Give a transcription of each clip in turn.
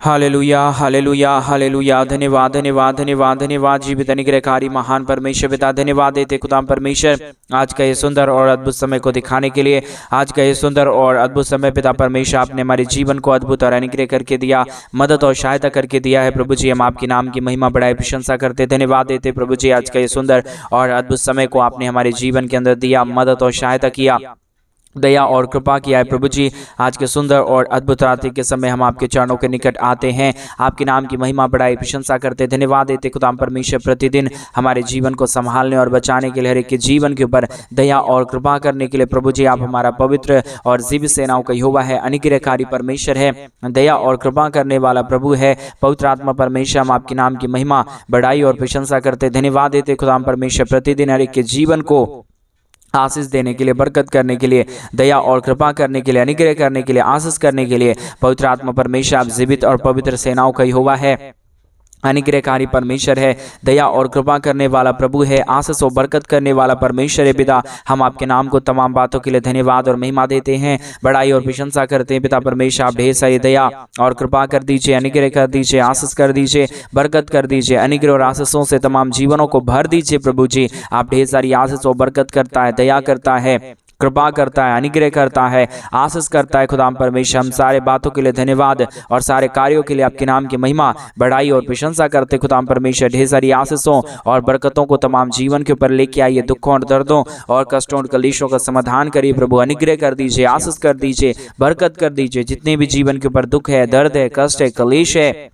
Hallelujah hallelujah hallelujah. धन्यवाद धन्यवाद धन्यवाद धन्यवाद जीवित अनुग्रहकारी महान परमेश्वर पिता, धन्यवाद देते खुदाम परमेश्वर आज का ये सुंदर और अद्भुत समय को दिखाने के लिए। आज का ये सुंदर और अद्भुत समय पिता परमेश्वर आपने हमारे जीवन को अद्भुत और अनुग्रह करके दिया, मदद और सहायता करके दिया है। प्रभु जी हम आपके नाम की महिमा बढ़ाई प्रशंसा करते, धन्यवाद देते प्रभु जी आज का ये सुंदर और अद्भुत समय को आपने हमारे जीवन के अंदर दिया, मदद और सहायता किया, दया और कृपा किया है। प्रभु जी आज के सुंदर और अद्भुत रात्रि के समय हम आपके चरणों के निकट आते हैं, आपके नाम की महिमा बढ़ाई प्रशंसा करते, धन्यवाद देते खुदाम परमेश्वर प्रतिदिन हमारे जीवन को संभालने और बचाने के लिए, हर एक के जीवन के ऊपर दया और कृपा करने के लिए। प्रभु जी आप हमारा पवित्र और जीवित सेनाओं का यहोवा है, अनुग्रहकारी परमेश्वर है, दया और कृपा करने वाला प्रभु है, पवित्र आत्मा परमेश्वर। हम आपके नाम की महिमा बढ़ाई और प्रशंसा करते, धन्यवाद देते खुदाम परमेश्वर प्रतिदिन हर एक के जीवन को आशीष देने के लिए, बरकत करने के लिए, दया और कृपा करने के लिए, अनुग्रह करने के लिए, आशीष करने के लिए। पवित्र आत्मा परमेश्वर आप जीवित और पवित्र सेनाओं का यहोवा है, अनुग्रहकारी परमेश्वर है, दया और कृपा करने वाला प्रभु है, आशीष और बरकत करने वाला परमेश्वर है। पिता हम आपके नाम को तमाम बातों के लिए धन्यवाद और महिमा देते हैं, बड़ाई और प्रशंसा करते हैं। पिता परमेश्वर आप ढेर सारी दया और कृपा कर दीजिए, अनुग्रह कर दीजिए, आशीष कर दीजिए, बरकत कर दीजिए, अनुग्रह और आशीषों से तमाम जीवनों को भर दीजिए। प्रभु जी आप ढेर सारी आशीष और बरकत करता है, दया करता है, कृपा करता है, अनुग्रह करता है, आशीष करता है। खुदाम परमेश्वर हम सारे बातों के लिए धन्यवाद और सारे कार्यों के लिए आपके नाम की महिमा बढ़ाई और प्रशंसा करते। खुदाम परमेश्वर ढेर सारी आशीषों और बरकतों को तमाम जीवन के ऊपर लेके आइए, दुखों और दर्दों और कष्टों और कलेशों का समाधान करिए। प्रभु अनुग्रह कर दीजिए, आशीष कर दीजिए, बरकत कर दीजिए। जितने भी जीवन के ऊपर दुख है, दर्द है, कष्ट है, कलेश है,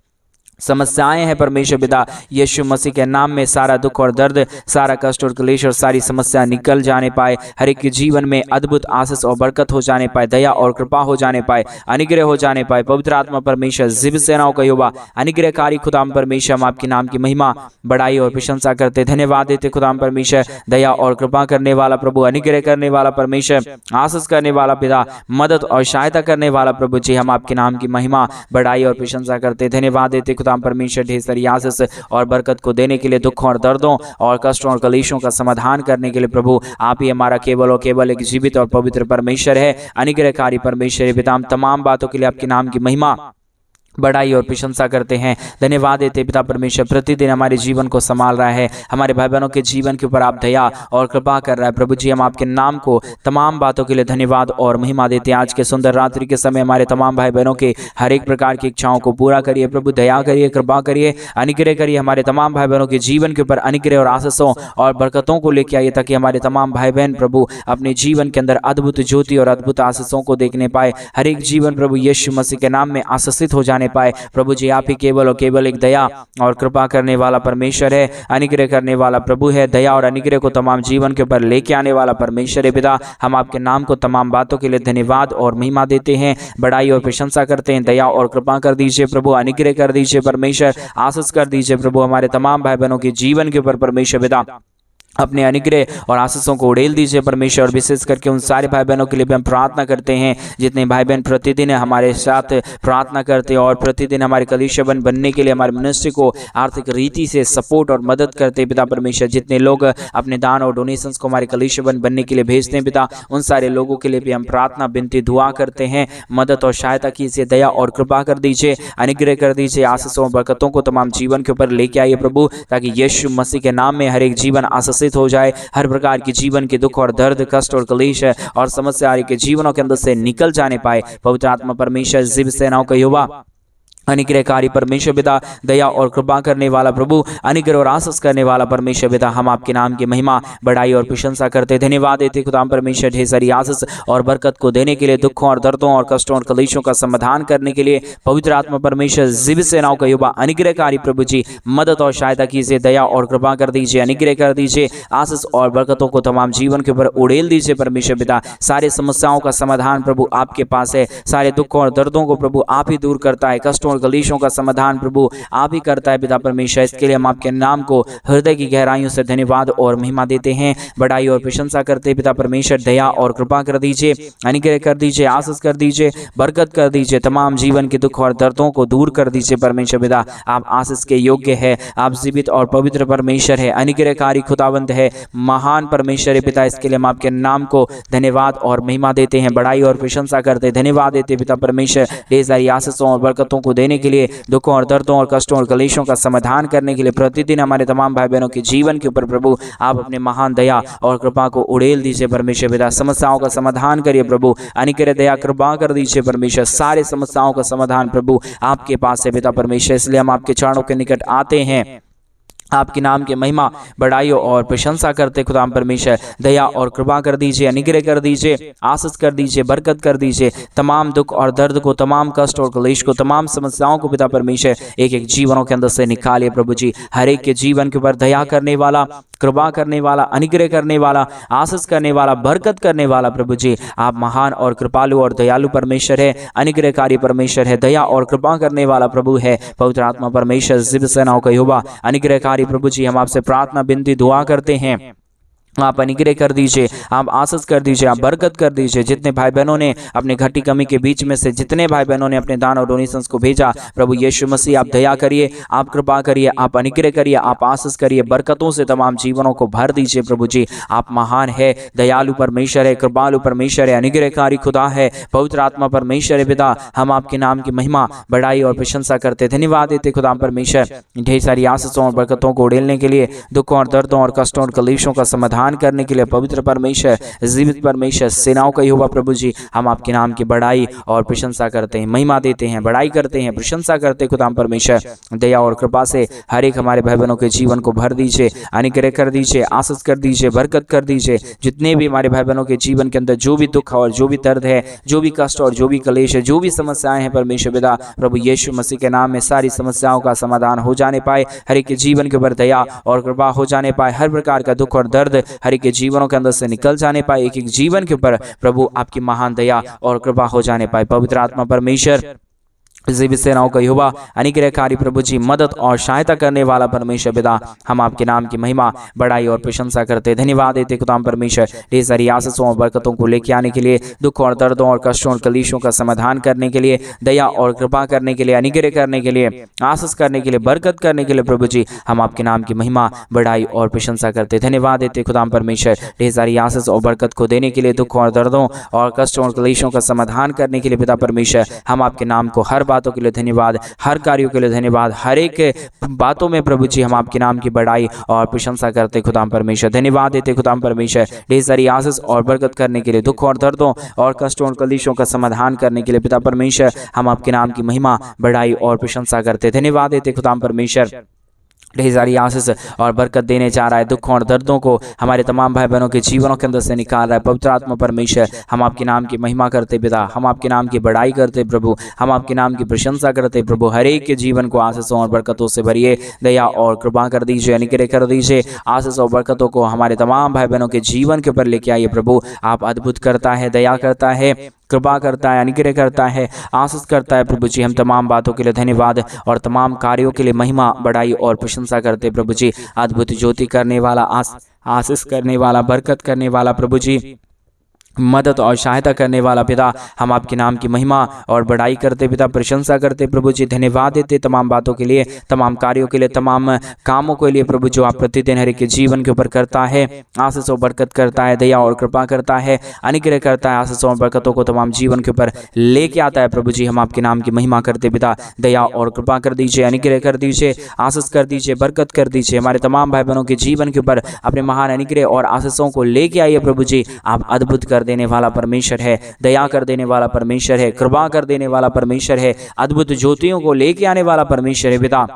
समस्याएं हैं, परमेश्वर पिता यीशु मसीह के नाम में सारा दुख और दर्द, सारा कष्ट और क्लेश और सारी समस्या निकल जाने पाए, हर एक के जीवन में अद्भुत आशीष और बरकत हो जाने पाए, दया और कृपा हो जाने पाए, अनुग्रह हो जाने पाए। पवित्र आत्मा परमेश्वर जीवित सेनाओं का यहोवा अनुग्रहकारी खुदाम परमेश्वर हम आपके नाम की महिमा बढ़ाई और प्रशंसा करते, धन्यवाद देते खुदाम परमेश्वर, दया और कृपा करने वाला प्रभु, अनुग्रह करने वाला परमेश्वर, आशीष करने वाला पिता, मदद और सहायता करने वाला प्रभु जी हम आपके नाम की महिमा बढ़ाई और प्रशंसा करते, धन्यवाद देते खुदाम परमेश्वर ढेर सारी आशीष और बरकत को देने के लिए, दुखों और दर्दों और कष्टों और कलेशों का समाधान करने के लिए। प्रभु आप ही हमारा केवल और केवल एक जीवित और पवित्र परमेश्वर है, अनुग्रहकारी परमेश्वर है। पिता हम तमाम बातों के लिए आपके नाम की महिमा बढ़ाई और प्रशंसा करते हैं, धन्यवाद देते पिता परमेश्वर प्रतिदिन हमारे जीवन को संभाल रहा है, हमारे भाई बहनों के जीवन के ऊपर आप दया और कृपा कर रहा है। प्रभु जी हम आपके नाम को तमाम बातों के लिए धन्यवाद और महिमा देते हैं। आज के सुंदर रात्रि के समय हमारे तमाम भाई बहनों के हर एक प्रकार की इच्छाओं को पूरा करिए। प्रभु दया करिए, कृपा करिए, अनुग्रह करिए। हमारे तमाम भाई बहनों के जीवन के ऊपर अनुग्रह और आशीषों और बरकतों को लेकर आइए, ताकि हमारे तमाम भाई बहन प्रभु अपने जीवन के अंदर अद्भुत ज्योति और अद्भुत आशीषों को देखने पाए। हर एक जीवन प्रभु यीशु मसीह के नाम में आशीषित हो जाने पाए। प्रभु जी आप ही केवल और केवल एक दया और कृपा करने वाला परमेश्वर है, अनुग्रह करने वाला प्रभु है, दया और अनुग्रह को तमाम जीवन के ऊपर लेके आने वाला परमेश्वर है। पिता हम आपके नाम को तमाम बातों के लिए धन्यवाद और महिमा देते हैं, बढ़ाई और प्रशंसा करते हैं। दया और कृपा कर दीजिए प्रभु, अनुग्रह कर दीजिए परमेश्वर, आशीष कर दीजिए प्रभु हमारे तमाम भाई बहनों के जीवन के ऊपर परमेश्वर पिता अपने अनुग्रह और आशीषों को उड़ेल दीजिए परमेश्वर। और विशेष करके उन सारे भाई बहनों के लिए भी हम प्रार्थना करते हैं जितने भाई बहन प्रतिदिन हमारे साथ प्रार्थना करते हैं और प्रतिदिन हमारे कलीसिया बनने के लिए हमारे मिनिस्ट्री को आर्थिक रीति से सपोर्ट और मदद करते हैं। पिता परमेश्वर जितने लोग अपने दान और डोनेशंस को हमारे कलीसिया बनने के लिए भेजते हैं पिता, उन सारे लोगों के लिए भी हम प्रार्थना विनती दुआ करते हैं, मदद और सहायता कीजिए, दया और कृपा कर दीजिए, अनुग्रह कर दीजिए, आशीषों और बरकतों को तमाम जीवन के ऊपर लेके आइए प्रभु, ताकि यीशु मसीह के नाम में हर एक जीवन आशीष हो जाए। हर प्रकार की जीवन के दुख और दर्द, कष्ट और क्लेश और समस्या के जीवनों के अंदर से निकल जाने पाए। पवित्र आत्मा परमेश्वर जीवित सेनाओं का यहोवा अनुग्रहकारी परमेश्वर पिता, दया और कृपा करने वाला प्रभु, अनुग्रह और आशीष करने वाला परमेश्वर पिता हम आपके नाम की महिमा बढ़ाई और प्रशंसा करते, धन्यवाद देते खुदाम परमेश्वर ढेर सारी आशीष और बरकत को देने के लिए, दुखों और दर्दों और कष्टों और कलेशों का समाधान करने के लिए। पवित्र आत्मा परमेश्वर जीवित सेनाओं का युवा अनुग्रहकारी प्रभु जी मदद और सहायता कीजिए, दया और कृपा कर दीजिए, अनुग्रह कर दीजिए, आशीष और बरकतों को तमाम जीवन के ऊपर उड़ेल दीजिए परमेश्वर पिता। सारे समस्याओं का समाधान प्रभु आपके पास है, सारे दुखों और दर्दों को प्रभु आप ही दूर करता है, कष्टों कलेशों का समाधान प्रभु आप ही करता है पिता परमेश्वर। इसके लिए हम आपके नाम को हृदय की गहराइयों से धन्यवाद और महिमा देते हैं, बढ़ाई और प्रशंसा करते हैं पिता परमेश्वर। दया और कृपा कर दीजिए, अनुग्रह कर दीजिए, आशीष कर दीजिए, बरकत कर दीजिए, तमाम जीवन के दुख और दर्दों को दूर कर दीजिए परमेश्वर पिता। आप आशीष के योग्य है, आप जीवित और पवित्र परमेश्वर है, अनुग्रहकारी खुदावंत है, महान परमेश्वर है पिता। इसके लिए हम आपके नाम को धन्यवाद और महिमा देते हैं, बढ़ाई और प्रशंसा करते हैं, धन्यवाद देते पिता परमेश्वर। ढेर सारी आशीषों और बरकतों को देने के लिए, दुखों और दर्दों और कष्टों और कलेशों का समाधान करने के लिए, प्रतिदिन हमारे तमाम भाई बहनों के जीवन के ऊपर प्रभु आप अपने महान दया और कृपा को उड़ेल दीजिए परमेश्वर पिता। समस्याओं का समाधान करिए प्रभु, अनिकर दया कृपा कर दीजिए परमेश्वर। सारे समस्याओं का समाधान प्रभु आपके पास है पिता परमेश्वर, इसलिए हम आपके चरणों के निकट आते हैं, आपके नाम की महिमा बढ़ाई और प्रशंसा करते खुदाम परमेश्वर। दया और कृपा कर दीजिए, अनुग्रह कर दीजिए, आशीष कर दीजिए, बरकत कर दीजिए। तमाम दुख और दर्द को, तमाम कष्ट और क्लेश को, तमाम समस्याओं को पिता परमेश्वर एक एक जीवनों के अंदर से निकालिए प्रभु जी। हर एक के जीवन के ऊपर दया करने वाला, कृपा करने वाला, अनुग्रह करने वाला, आशीष करने वाला, बरकत करने वाला प्रभु जी आप महान और कृपालु और दयालु परमेश्वर है, अनुग्रहकारी परमेश्वर है, दया और कृपा करने वाला प्रभु है। पवित्र आत्मा परमेश्वर जिब सेनाओं का यहोवा अनुग्रहकारी प्रभु जी, हम आपसे प्रार्थना विनती दुआ करते हैं, आप अनुग्रह कर दीजिए, आप आशीष कर दीजिए, आप बरकत कर दीजिए। जितने भाई बहनों ने अपने घटी कमी के बीच में से, जितने भाई बहनों ने अपने दान और डोनेशंस को भेजा प्रभु यीशु मसीह आप दया करिए, आप कृपा करिए, आप अनुग्रह करिए, आप आशीष करिए, बरकतों से तमाम जीवनों को भर दीजिए प्रभु जी। आप महान है, दयालु परमेश्वर है, कृपालु परमेश्वर है, अनुग्रहकारी खुदा है, पवित्र आत्मा परमेश्वर है पिता। हम आपके नाम की महिमा बढ़ाई और प्रशंसा करते, धन्यवाद देते खुदा परमेश्वर ढेर सारी आशीषों और बरकतों को उड़ेलने के लिए, दुखों और दर्दों और कष्टों और कलेशों का समाधान करने के लिए। पवित्र परमेश्वर, जीवित परमेश्वर, सेनाओं का यहोवा प्रभु जी, हम आपके नाम की बढ़ाई और प्रशंसा करते हैं, महिमा देते हैं, बढ़ाई करते हैं, प्रशंसा करते हैं खुदा परमेश्वर। दया और कृपा से हर एक हमारे भाई बहनों के जीवन को भर दीजिए, अनुग्रह कर दीजिए, आशीष कर दीजिए, बरकत कर दीजिए। जितने भी हमारे भाई बहनों के जीवन के अंदर जो भी दुख और जो भी दर्द है, जो भी कष्ट और जो भी कलेश है, जो भी समस्याएं हैं परमेश्वर पिता, प्रभु यीशु मसीह के नाम में सारी समस्याओं का समाधान हो जाने पाए, हर एक के जीवन के ऊपर दया और कृपा हो जाने पाए, हर प्रकार का दुख और दर्द हर एक के जीवनों के अंदर से निकल जाने पाए, एक एक जीवन के ऊपर प्रभु आपकी महान दया और कृपा हो जाने पाए। पवित्र आत्मा परमेश्वर, जीवित सेनाओं का यहोवा, अनुग्रहकारी प्रभु जी, मदद और सहायता करने वाला परमेश्वर पिता, हम आपके नाम की महिमा बढ़ाई और प्रशंसा करते, धन्यवाद देते खुदा परमेश्वर ढेर सारी आशीषों और बरकतों को लेके आने के लिए, दुख और दर्दों और कष्टों और कलेशों का समाधान करने के लिए, दया और कृपा करने के लिए, अनुग्रह करने के लिए, आशीष करने के लिए, बरकत करने के लिए प्रभु जी हम आपके नाम की महिमा बढ़ाई और प्रशंसा करते, धन्यवाद देते खुदा परमेश्वर ढेर सारी आशीष और बरकत को देने के लिए, दुख और दर्दों और कष्टों और कलेशों का समाधान करने के लिए पिता परमेश्वर हम आपके नाम को हर बातों के लिए धन्यवाद, हर कार्यों के लिए धन्यवाद, हर एक बातों में प्रभु जी हम आपके नाम की बढ़ाई और प्रशंसा करते खुदाम परमेश्वर, धन्यवाद देते खुदाम परमेश्वर ढेर सारी आशीष और बरकत करने के लिए, दुख और दर्दों और कष्टों और कलेशों का समाधान करने के लिए पिता परमेश्वर हम आपके नाम की महिमा बढ़ाई और प्रशंसा करते, धन्यवाद देते खुदाम परमेश्वर ढेर सारी आशीष और बरकत देने जा रहा है। दुखों और दर्दों को हमारे तमाम भाई बहनों के जीवनों के अंदर से निकाल रहा है। पवित्र आत्मा परमेश्वर हम आपके नाम की महिमा करते पिता, हम आपके नाम की बढ़ाई करते प्रभु, हम आपके नाम की प्रशंसा करते प्रभु। हर एक के जीवन को आशीषों और बरकतों से भरिए, दया और कृपा कर दीजिए, अनुग्रह कर दीजिए। आशीष और बरकतों को हमारे तमाम भाई बहनों के जीवन के ऊपर लेके आइए प्रभु। आप अद्भुत करता है, दया करता है, कृपा करता है, अनुग्रह करता है, आशीष करता है प्रभु जी। हम तमाम बातों के लिए धन्यवाद और तमाम कार्यों के लिए महिमा बढ़ाई और प्रशंसा करते प्रभु जी। अद्भुत ज्योति करने वाला, आशीष करने वाला, बरकत करने वाला प्रभु जी, मदद और सहायता करने वाला पिता, हम आपके नाम की महिमा और बढ़ाई करते पिता, प्रशंसा करते प्रभु जी। धन्यवाद देते तमाम बातों के लिए, तमाम कार्यों के लिए, तमाम कामों के लिए प्रभु जो आप प्रतिदिन हर एक के जीवन के ऊपर करता है, आशीष और बरकत करता है, दया और कृपा करता है, अनुग्रह करता है, आशीष और बरकतों को तमाम जीवन के ऊपर लेके आता है प्रभु जी। हम आपके नाम की महिमा करते पिता, दया और कृपा कर दीजिए, अनुग्रह कर दीजिए, आशीष कर दीजिए, बरकत कर दीजिए। हमारे तमाम भाई बहनों के जीवन के ऊपर अपने महान अनुग्रह और आशीषों को लेके आइए प्रभु जी। आप अद्भुत कर देने वाला परमेश्वर है, दया कर देने वाला परमेश्वर है, कृपा कर देने वाला परमेश्वर है, अद्भुत ज्योतियों को लेके आने वाला परमेश्वर है पिता।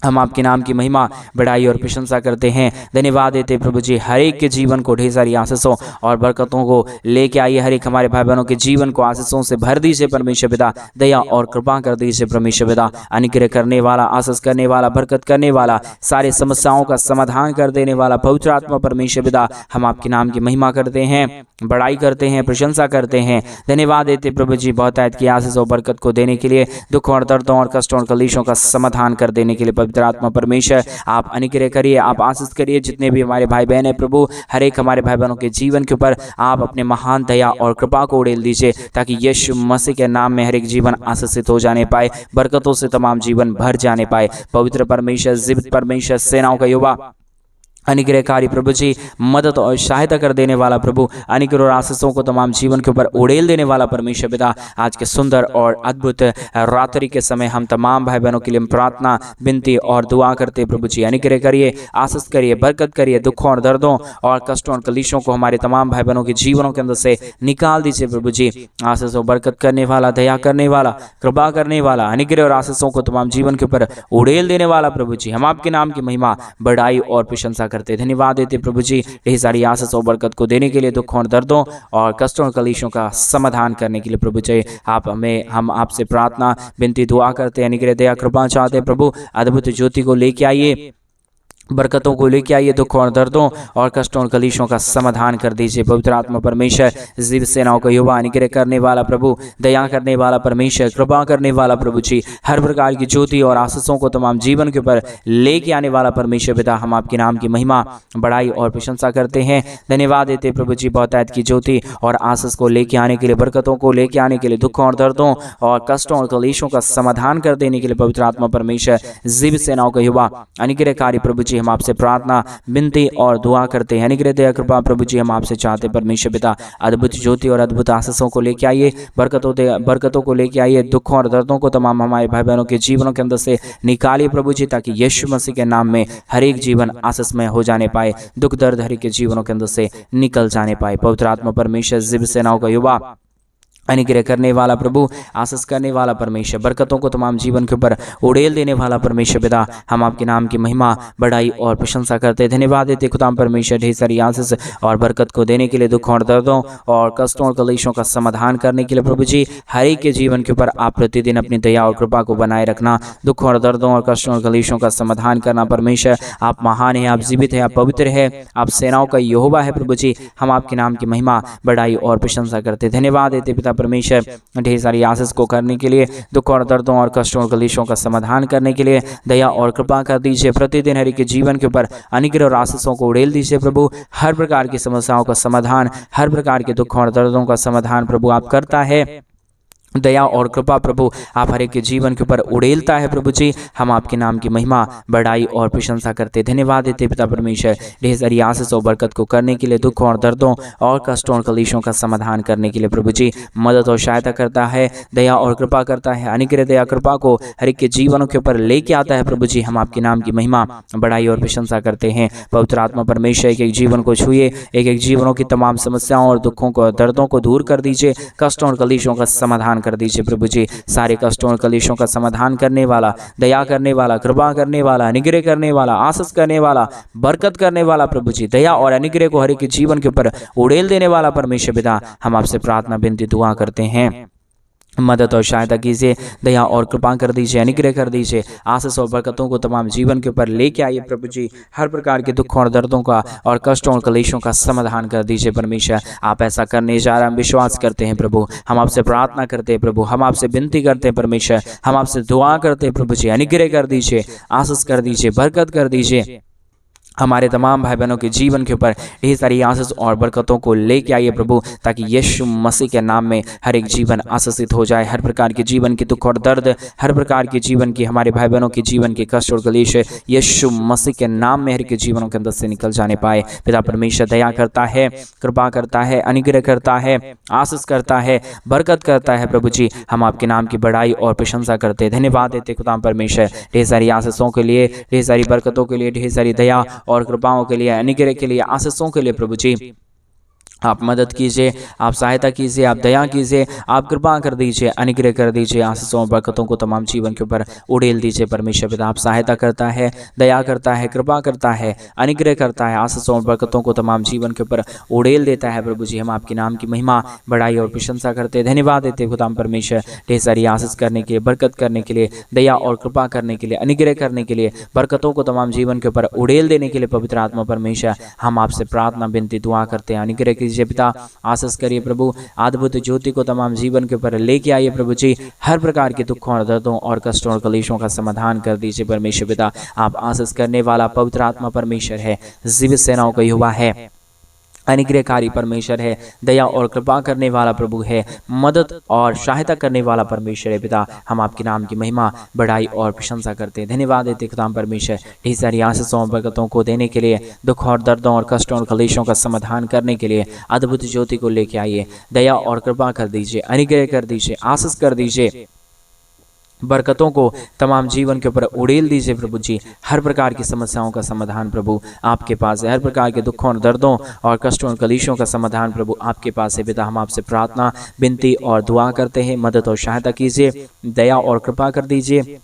हम आपके नाम की महिमा बढ़ाई और प्रशंसा करते हैं, धन्यवाद देते प्रभु जी। हर एक के जीवन को ढेर सारी आशीषों और बरकतों को लेके आइए, हर एक हमारे भाई बहनों के जीवन को आशीषों से भर दीजिए परमेश्वर पिता, दया और कृपा कर दीजिए परमेश्वर पिता। अनुग्रह करने वाला, आशीष करने वाला, बरकत करने वाला, सारे समस्याओं का समाधान कर देने वाला पवित्र आत्मा परमेश्वर पिता, हम आपके नाम की महिमा करते हैं, बढ़ाई करते हैं, प्रशंसा करते हैं, धन्यवाद देते प्रभु जी। बहुत आयत की आशीष और बरकत को देने के लिए, दुखों और दर्दों और कष्टों और कलेशों का समाधान कर देने के लिए पवित्र आत्मा परमेश्वर आप अनुग्रह करिए, आप आशीष करिए। जितने भी हमारे भाई बहन है प्रभु, हर एक हमारे भाई बहनों के जीवन के ऊपर आप अपने महान दया और कृपा को उड़ेल दीजिए, ताकि यीशु मसीह के नाम में हर एक जीवन आशीषित हो जाने पाए, बरकतों से तमाम जीवन भर जाने पाए। पवित्र परमेश्वर, जीवित परमेश्वर, सेनाओं का यहोवा, अनुग्रहकारी प्रभु जी, मदद और सहायता कर देने वाला प्रभु, अनुग्रह और आशीषों को तमाम जीवन के ऊपर उड़ेल देने वाला परमेश्वर पिता, आज के सुंदर और अद्भुत रात्रि के समय हम तमाम भाई बहनों के लिए प्रार्थना, विनती और दुआ करते प्रभु जी। अनुग्रह करिए, आशीष करिए, बरकत करिए, दुखों और दर्दों और कष्टों और कलेशों को हमारे तमाम भाई बहनों के जीवनों के अंदर से निकाल दीजिए प्रभु जी। आशीष और बरकत करने वाला, दया करने वाला, कृपा करने वाला, अनुग्रह और आशीषों को तमाम जीवन के ऊपर उड़ेल देने वाला प्रभु जी, हम आपके नाम की महिमा, बढ़ाई और प्रशंसा करते, धन्यवाद देते प्रभु जी। ढेर सारी आशीष और बरकत को देने के लिए, दुखों और दर्दों और कष्टों और कलेशों का समाधान करने के लिए प्रभु जी, हम आपसे प्रार्थना, विनती, दुआ करते हैं। अनुग्रह, दया, कृपा चाहते हैं प्रभु। अद्भुत ज्योति को लेके आइए, बरकतों को लेके आइए, दुखों और दर्दों और कष्टों और कलेशों का समाधान कर दीजिए। पवित्र आत्मा परमेश्वर, जीव सेनाओं का युवा, अनुग्रह करने वाला प्रभु, दया करने वाला परमेश्वर, कृपा करने वाला प्रभु जी, हर प्रकार की ज्योति और आशीषों को तमाम जीवन के ऊपर लेके आने वाला परमेश्वर पिता, हम आपके नाम की महिमा, बढ़ाई और प्रशंसा करते हैं। धन्यवाद देते प्रभु जी, बहुतायत की ज्योति और आशीष को लेके आने के लिए, बरकतों को लेके आने के लिए, दुखों और दर्दों और कष्टों और कलेशों का समाधान कर देने के लिए पवित्र आत्मा परमेश्वर, जीव सेनाओं का युवा, अनुग्रहकारी प्रभु जी, हम आपसे प्रार्थना, विनती और दुआ करते हैं। अनुग्रह, दया, कृपा प्रभु जी, हम आपसे चाहते परमेश्वर पिता, अद्भुत ज्योति और अद्भुत आशीषों को लेके आइए, बरकतों को लेके आइए, दुखों और दर्दों को तमाम हमारे भाई बहनों के जीवनों के अंदर से निकालिए प्रभु जी, ताकि यीशु मसीह के नाम में हर एक जीवन आशीषमय हो जाने पाए, दुख दर्द हर एक के जीवनों के अंदर से निकल जाने पाए। पवित्र आत्मा परमेश्वर, जीव सेनाओं का युवा, अनुग्रह करने वाला प्रभु, आशीष करने वाला परमेश्वर, बरकतों को तमाम जीवन के ऊपर उड़ेल देने वाला परमेश्वर पिता, हम आपके नाम की महिमा, बढ़ाई और प्रशंसा करते, धन्यवाद देते खुदा परमेश्वर, ढेर सारी आशीष और बरकत को देने के लिए, दुखों और दर्दों और कष्टों और कलेशों का समाधान करने के लिए प्रभु जी, हर एक के जीवन के ऊपर आप प्रतिदिन अपनी दया और कृपा को बनाए रखना, दुखों और दर्दों और कष्टों और कलेशों का समाधान करना। परमेश्वर, आप महान है, आप जीवित है, आप पवित्र है, आप सेनाओं का यहोवा है प्रभु जी, हम आपके नाम की महिमा, बढ़ाई और प्रशंसा करते, धन्यवाद देते पिता परमेश्वर, ढेर सारी आशीष को करने के लिए, दुख और दर्दों और कष्टों और कलेशों का समाधान करने के लिए दया और कृपा कर दीजिए। प्रतिदिन हर एक के जीवन के ऊपर अनुग्रह और आशीषों को उड़ेल दीजिए प्रभु। हर प्रकार की समस्याओं का समाधान, हर प्रकार के दुखों और दर्दों का समाधान प्रभु आप करता है। दया और कृपा प्रभु आप हर एक के जीवन के ऊपर उड़ेलता है प्रभु जी, हम आपके नाम की महिमा, बढ़ाई और प्रशंसा करते, धन्यवाद देते पिता परमेश्वर, ढेर सारी आशीष और बरकत को करने के लिए, दुखों और दर्दों और कष्टों और कलेशों का समाधान करने के लिए प्रभु जी, मदद और सहायता करता है, दया और कृपा करता है, अनुग्रह, दया, कृपा को हर एक के जीवनों के ऊपर लेके आता है प्रभु जी, हम आपके नाम की महिमा, बढ़ाई और प्रशंसा करते हैं। पवित्र आत्मा परमेश्वर, एक एक जीवन को छुए, एक एक जीवनों की तमाम समस्याओं और दुखों को, दर्दों को दूर कर दीजिए, कष्टों और कलेशों का समाधान कर दीजिए प्रभु जी। सारे कष्टों और कलेशों का समाधान करने वाला, दया करने वाला, कृपा करने वाला, अनुग्रह करने वाला, आशीष करने वाला, बरकत करने वाला प्रभु जी, दया और अनुग्रह को हर एक जीवन के ऊपर उड़ेल देने वाला परमेश्वर पिता, हम आपसे प्रार्थना, विनती, दुआ करते हैं। मदद और सहायता कीजिए, दया और कृपा कर दीजिए, अनुग्रह कर दीजिए, आशीष और बरकतों को तमाम जीवन के ऊपर लेके आइए प्रभु जी। हर प्रकार के दुखों और दर्दों का और कष्टों और कलेशों का समाधान कर दीजिए परमेश्वर। आप ऐसा करने जा रहे हैं, हम विश्वास करते हैं प्रभु, हम आपसे प्रार्थना करते हैं प्रभु, हम आपसे विनती करते हैं परमेश्वर, हम आपसे दुआ करते हैं प्रभु जी। अनुग्रह कर दीजिए, आशीष कर दीजिए, बरकत कर दीजिए, हमारे तमाम भाई बहनों के जीवन के ऊपर ढेर सारी आशीष और बरकतों को लेके आइए प्रभु, ताकि यीशु मसीह के नाम में हर एक जीवन आशीषित हो जाए। हर प्रकार के जीवन के दुख और दर्द, हर प्रकार के जीवन की, हमारे भाई बहनों के जीवन के कष्ट और कलेश यीशु मसीह के नाम में हर एक जीवनों के अंदर से निकल जाने पाए। पिता परमेश्वर दया करता है, कृपा करता है, अनुग्रह करता है, आशीष करता है, बरकत करता है प्रभु जी। हम आपके नाम की बढ़ाई और प्रशंसा करते, धन्यवाद देते खुदा परमेश्वर, ढेर सारी आशीषों के लिए, ढेर सारी बरकतों के लिए, ढेर सारी दया और कृपाओं के लिए, अनुग्रह के लिए, आशीषों के लिए प्रभु जी आप मदद कीजिए, आप सहायता कीजिए, आप दया कीजिए, आप कृपा कर दीजिए, अनुग्रह कर दीजिए, आशीषों और बरकतों को तमाम जीवन के ऊपर उड़ेल दीजिए परमेश्वर पिता। आप सहायता करता है, दया करता है, कृपा करता है, अनुग्रह करता है, आशीषों और बरकतों को तमाम जीवन के ऊपर उड़ेल देता है प्रभु जी। हम आपके नाम की महिमा, बढ़ाई और प्रशंसा करते, धन्यवाद देते खुदा परमेश्वर, ढेर सारी आशीष करने के लिए, बरकत करने के लिए, दया और कृपा करने के लिए, अनुग्रह करने के लिए, बरकतों को तमाम जीवन के ऊपर उड़ेल देने के लिए पवित्र आत्मा परमेश्वर, हम आपसे प्रार्थना, विनती, दुआ करते हैं। अनुग्रह कीजिए पिता, आशीष करिए प्रभु, अद्भुत ज्योति को तमाम जीवन के ऊपर लेके आइए प्रभु जी। हर प्रकार के दुखों और दर्दों और कष्टों और कलेशों का समाधान कर दीजिए परमेश्वर पिता। आप आशीष करने वाला पवित्र आत्मा परमेश्वर है, जीवित सेनाओं का युवा है, अनुग्रहकारी परमेश्वर है, दया और कृपा करने वाला प्रभु है, मदद और सहायता करने वाला परमेश्वर है। पिता, हम आपके नाम की महिमा, बड़ाई और प्रशंसा करते हैं, धन्यवाद देते खुदाम परमेश्वर ढेर सारी आशीषों और बरकतों को देने के लिए, दुख और दर्दों और कष्टों और क्लेशों का समाधान करने के लिए अद्भुत ज्योति को लेके आइए। दया और कृपा कर दीजिए, अनुग्रह कर दीजिए, आशीष कर दीजिए, बरकतों को तमाम जीवन के ऊपर उड़ेल दीजिए प्रभु जी। हर प्रकार की समस्याओं का समाधान प्रभु आपके पास है, हर प्रकार के दुखों और दर्दों और कष्टों और कलीशों का समाधान प्रभु आपके पास है। पिता, हम आपसे प्रार्थना, विनती और दुआ करते हैं, मदद और सहायता कीजिए, दया और कृपा कर दीजिए,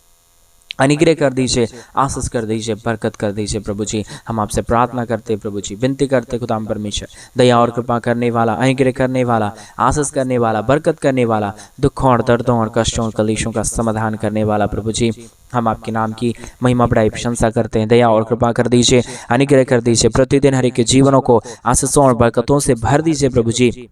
अनुग्रह कर दीजिए, आशीष कर दीजिए, बरकत कर दीजिए प्रभु जी। हम आपसे प्रार्थना करते प्रभु जी, विनती करते खुदाम परमेश्वर, दया और कृपा करने वाला, अनुग्रह करने वाला, आशीष करने वाला, बरकत करने वाला, दुखों और दर्दों और कष्टों और कलेशों का समाधान करने वाला प्रभु जी। हम आपके नाम की महिमा बड़ाई प्रशंसा करते हैं, दया और कृपा कर दीजिए, अनुग्रह कर दीजिए, प्रतिदिन हर एक के जीवनों को आशीषों और बरकतों से भर दीजिए प्रभु जी।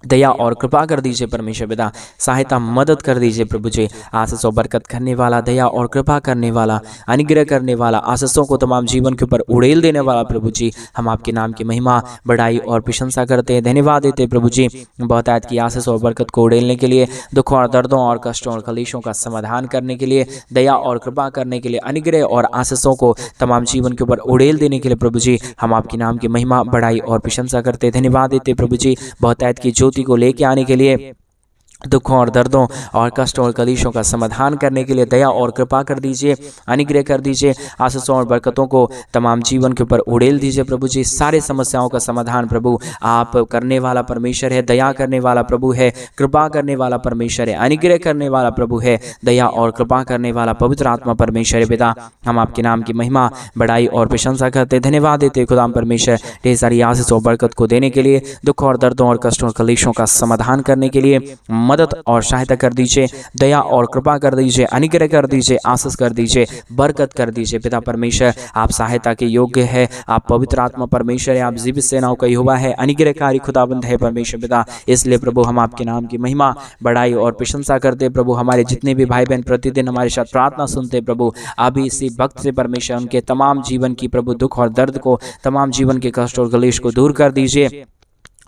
दया और कृपा कर दीजिए परमेश्वर पिता, सहायता मदद कर दीजिए प्रभु जी। आशीषों बरकत करने वाला, दया और कृपा करने वाला, अनुग्रह करने वाला, आशीषों को तमाम जीवन के ऊपर उड़ेल देने वाला प्रभु जी। हम आपके नाम की महिमा, बड़ाई और प्रशंसा करते हैं, धन्यवाद देते हैं प्रभु जी। बहुतायत की आशीष और बरकत को उड़ेलने के लिए, दुखों और दर्दों और कष्टों और कलेशों का समाधान करने के लिए, दया और कृपा करने के लिए, अनुग्रह और आशीषों को तमाम जीवन के ऊपर उड़ेल देने के लिए प्रभु जी, हम आपके नाम की महिमा, बड़ाई और प्रशंसा करते हैं, धन्यवाद देते प्रभु जी। बहुतायत की ज्योति को लेके आने के लिए, दुखों और दर्दों और कष्टों और कलीशों का समाधान करने के लिए दया और कृपा कर दीजिए, अनुग्रह कर दीजिए, आशीषों और बरकतों को तमाम जीवन के ऊपर उड़ेल दीजिए प्रभु जी। सारे समस्याओं का समाधान प्रभु आप करने वाला परमेश्वर है, दया करने वाला प्रभु है, कृपा करने वाला परमेश्वर है, अनुग्रह करने वाला प्रभु है, दया और कृपा करने वाला पवित्र आत्मा परमेश्वर है। पिता, हम आपके नाम की महिमा, बड़ाई और प्रशंसा करते, धन्यवाद देते खुदाम परमेश्वर ढेर सारी आशीष और बरकत को देने के लिए, दुख और दर्दों और कष्टों और कलेशों का समाधान करने के लिए मदद और सहायता कर दीजिए, दया और कृपा कर दीजिए, अनुग्रह कर दीजिए, आशीष कर दीजिए, बरकत कर दीजिए। पिता परमेश्वर, आप सहायता के योग्य है, आप पवित्र आत्मा परमेश्वर है, आप जीवित सेनाओं का यहोवा है, अनुग्रहकारी खुदाबंद है परमेश्वर पिता। इसलिए प्रभु हम आपके नाम की महिमा, बड़ाई और प्रशंसा करते प्रभु। हमारे जितने भी भाई बहन प्रतिदिन हमारे साथ प्रार्थना सुनते प्रभु, अभी इसी वक्त से परमेश्वर उनके तमाम जीवन की प्रभु दुख और दर्द को, तमाम जीवन के कष्ट और कलेश को दूर कर दीजिए,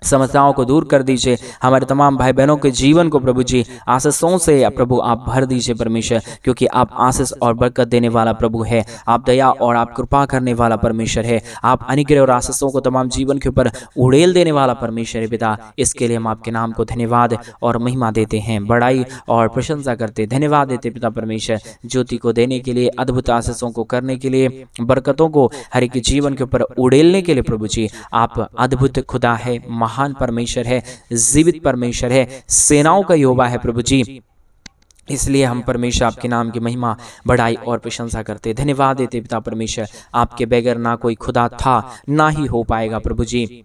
समस्याओं को दूर कर दीजिए। हमारे तमाम भाई बहनों के जीवन को प्रभु जी आशीषों से प्रभु आप भर दीजिए परमेश्वर, क्योंकि आप आशीष और बरकत देने वाला प्रभु है, आप दया और आप कृपा करने वाला परमेश्वर है, आप अनुग्रह और आशीषों को तमाम जीवन के ऊपर उड़ेल देने वाला परमेश्वर है पिता। इसके लिए हम आपके नाम को धन्यवाद और महिमा देते हैं, बड़ाई और प्रशंसा करते, धन्यवाद देते पिता परमेश्वर, ज्योति को देने के लिए, अद्भुत आशीषों को करने के लिए, बरकतों को हर एक जीवन के ऊपर उड़ेलने के लिए प्रभु जी। आप अद्भुत खुदा है, महान परमेश्वर है, जीवित परमेश्वर है, सेनाओं का यहोवा है प्रभु जी। इसलिए हम परमेश्वर आपके नाम की महिमा, बड़ाई और प्रशंसा करते, धन्यवाद देते पिता परमेश्वर। आपके बगैर ना कोई खुदा था, ना ही हो पाएगा प्रभु जी।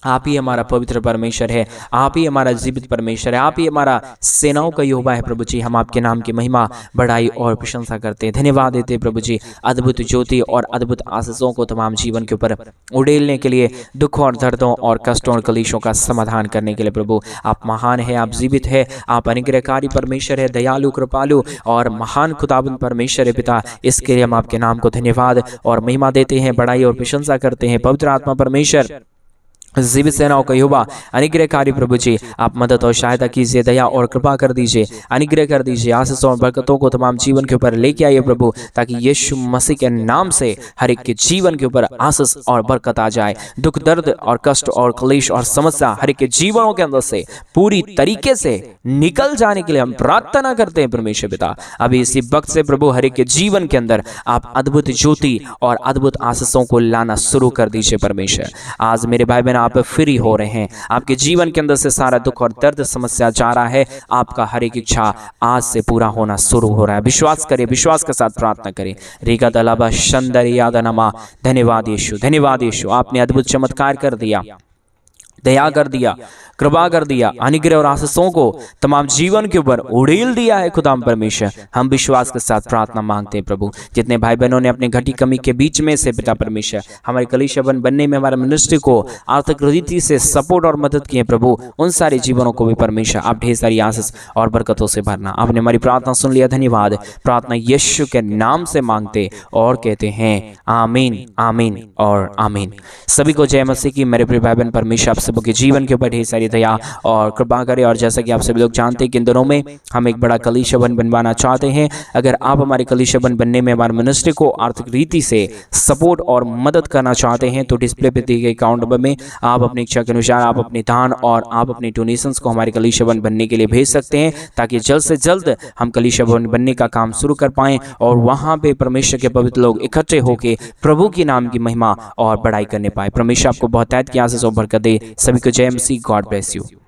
आप ही हमारा पवित्र परमेश्वर है, आप ही हमारा जीवित परमेश्वर है, आप ही हमारा सेनाओं का यहोवा है प्रभु जी। हम आपके नाम की महिमा, बड़ाई और प्रशंसा करते हैं, धन्यवाद देते प्रभु जी। अद्भुत ज्योति और अद्भुत आशीषों को तमाम जीवन के ऊपर उड़ेलने के लिए, दुखों और दर्दों और कष्टों और कलेशों का समाधान करने के लिए प्रभु आप महान है, आप जीवित है, आप अनुग्रहकारी परमेश्वर है, दयालु, कृपालु और महान खुदाबंद परमेश्वर है पिता। इसके लिए हम आपके नाम को धन्यवाद और महिमा देते हैं, बड़ाई और प्रशंसा करते हैं। पवित्र आत्मा परमेश्वर, जीवित सेनाओं का यहोवा, अनुग्रहकारी प्रभु जी, आप मदद और सहायता कीजिए, दया और कृपा कर दीजिए, अनुग्रह कर दीजिए, आशीषों और बरकतों को तमाम जीवन के ऊपर लेके आइए प्रभु, ताकि यीशु मसीह के नाम से हर एक के जीवन के ऊपर आशीष और बरकत आ जाए। दुख, दर्द और कष्ट और क्लेश और समस्या हर एक के जीवनों के अंदर से पूरी तरीके से निकल जाने के लिए हम प्रार्थना करते हैं परमेश्वर पिता। अभी इसी वक्त से प्रभु हर एक के जीवन के अंदर आप अद्भुत ज्योति और अद्भुत आशीषों को लाना शुरू कर दीजिए परमेश्वर। आज मेरे भाई बहन आप फ्री हो रहे हैं, आपके जीवन के अंदर से सारा दुख और दर्द समस्या जा रहा है, आपका हर एक इच्छा आज से पूरा होना शुरू हो रहा है। विश्वास करें, विश्वास के साथ प्रार्थना करें। रीगा दलाबा शंदर यादनमा, धन्यवाद यीशु, धन्यवाद यीशु, आपने अद्भुत चमत्कार कर दिया। दया कर दिया, कृपा कर दिया, अनुग्रह और आशीषों को तमाम जीवन के ऊपर उड़ेल दिया है खुदा परमेश्वर। हम विश्वास के साथ प्रार्थना मांगते हैं प्रभु, जितने भाई बहनों ने अपने घटी कमी के बीच में से पिता परमेश्वर हमारे कलीसिया बनने में, हमारे मिनिस्ट्री को आर्थिक रीति से सपोर्ट और मदद किए प्रभु, उन सारे जीवनों को भी परमेश्वर आप ढेर सारी आशीष और बरकतों से भरना। आपने हमारी प्रार्थना सुन लिया, धन्यवाद। प्रार्थना यीशु के नाम से मांगते और कहते हैं आमीन, आमीन और आमीन। सभी को जय मसीह की। मेरे प्रिय भाई बहन, परमेश्वर आप सबके जीवन के ऊपर ढेर सारी दया और कृपा करे। और जैसा कि आप सभी लोग जानते हैं कि इन दिनों में हम एक बड़ा कलीसिया बनवाना चाहते हैं। अगर आप हमारे कलीसिया बनने में हमारे मिनिस्ट्री को आर्थिक रीति से सपोर्ट और मदद करना चाहते हैं तो डिस्प्ले पे दिए गए अकाउंट नंबर में आप अपनी इच्छा के अनुसार आप अपने दान और आप अपनी डोनेशंस को हमारे कलीसिया बनने के लिए भेज सकते हैं, ताकि जल्द से जल्द हम कलीसिया बनने का काम शुरू कर पाएं और वहां पे परमेश्वर के पवित्र लोग इकट्ठे होकर प्रभु के नाम की महिमा और बड़ाई करने पाए। परमेश्वर आपको बहुत की आशीष और बरकत दे। सभी को जय मसीह। God bless you.